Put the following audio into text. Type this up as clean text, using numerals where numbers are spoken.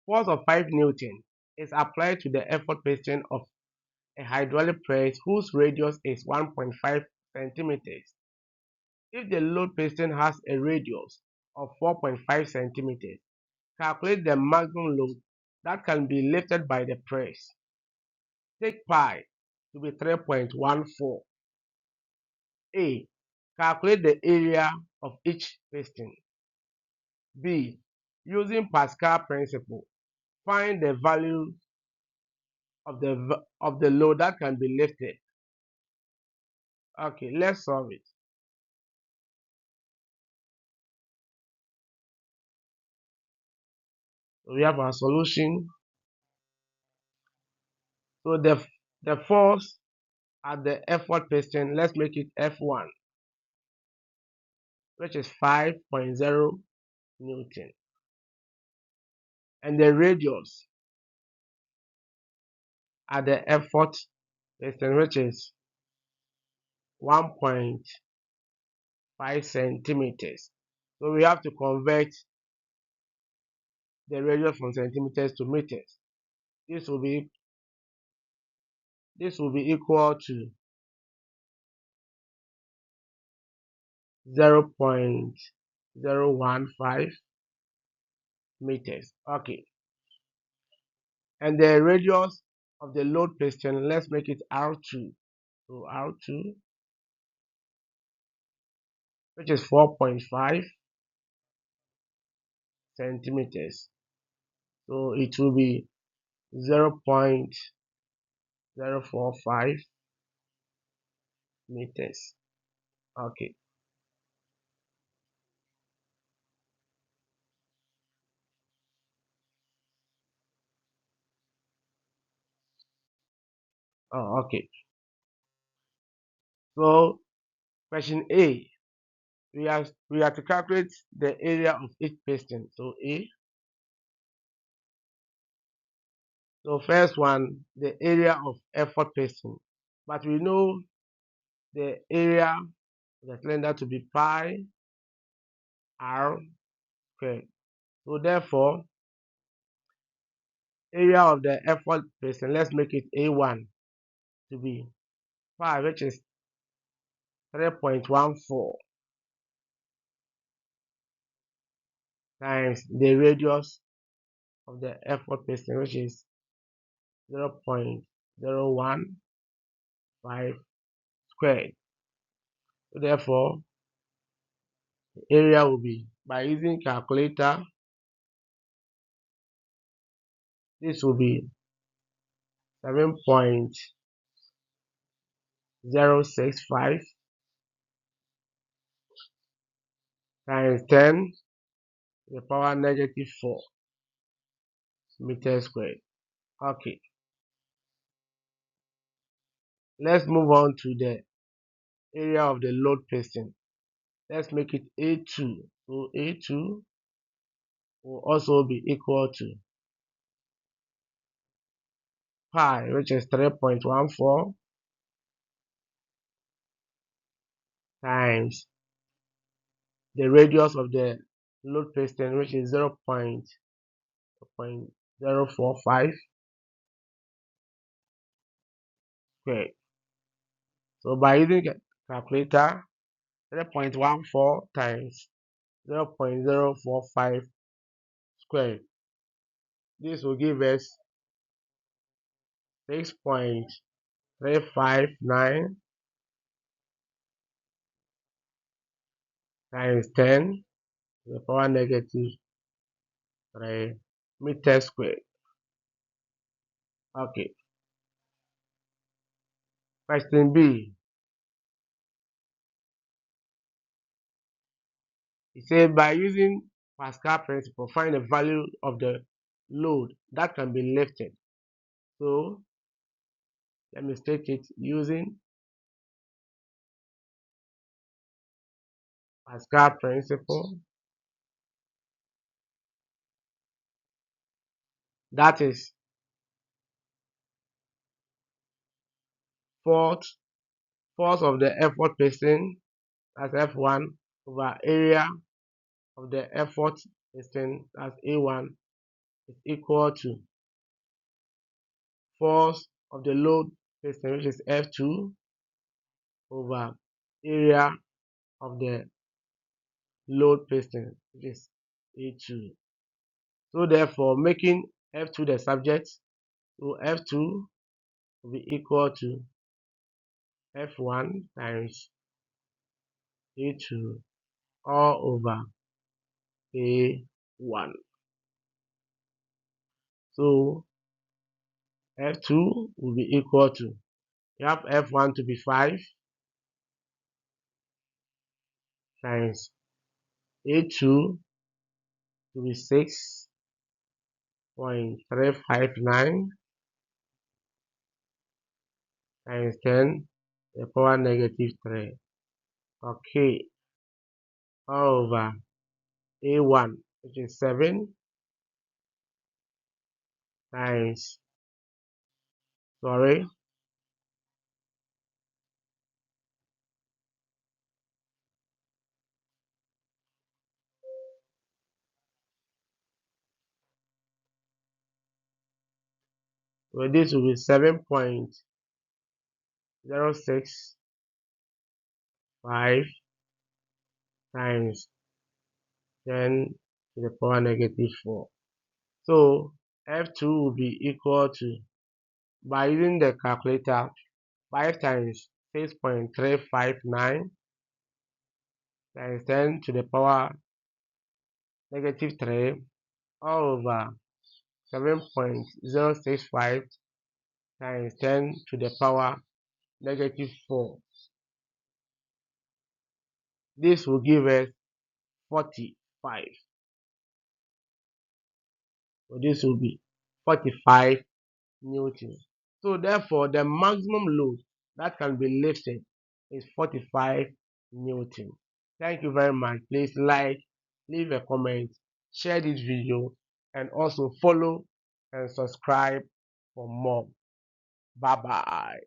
Force of 5 Newton is applied to the effort piston of a hydraulic press whose radius is 1.5 centimeters. If the load piston has a radius of 4.5 centimeters, calculate the maximum load that can be lifted by the press. Take pi to be 3.14. A. Calculate the area of each piston. B. Using Pascal principle, find the value of the load that can be lifted. Okay, let's solve it. So we have our solution. So the force at the effort piston, let's make it F1, which is 5.0 Newton. And the radius at the effort piston, which is 1.5 centimeters. So we have to convert the radius from centimeters to meters. This will be equal to 0.015 meters. Okay. And the radius of the load piston, let's make it R2. So R2, which is 4.5 centimeters. So it will be 0.045 meters. Okay. Oh, okay. So question A, we have to calculate the area of each piston. So A. So first one, the area of effort piston. But we know the area of the cylinder to be pi r squared. So therefore, area of the effort piston, let's make it A1 to be pi, which is 3.14 times the radius of the effort piston, which is 0.015 squared. So therefore, the area will be, by using calculator, this will be 7.065 times 10 to the power -4 meters squared. Okay, let's move on to the area of the load piston. Let's make it A2. So A2 will also be equal to pi, which is 3.14 times the radius of the load piston, which is 0.045 squared. So by using a calculator, 3.14 times 0.045 squared, this will give us 6.359 times 10 to the power -3 meters squared. Okay. Question B. It says by using Pascal principle, find the value of the load that can be lifted. So let me state it using Pascal principle. That is force of the effort piston, that's F1, over area of the effort piston, that's A1, is equal to force of the load piston, which is F2, over area of the load piston, which is A2. So therefore, making F2 the subject, so F2 will be equal to F1 times A2 all over A1. So F2 will be equal to, you have F1 to be 5 times A2 to be 6.359 times 10 to the power negative 3. Okay, all over A1, which is 7 times, sorry, well, this will be 7.065 times 10 to the power negative 4. So F2 will be equal to, by using the calculator, 5 times 6.359 times 10 to the power negative 3 all over 7.065 times 10 to the power negative 4. This will give us 45. So this will be 45 newtons. So therefore, the maximum load that can be lifted is 45 newtons. Thank you very much. Please like, leave a comment, share this video, and also follow and subscribe for more. Bye bye.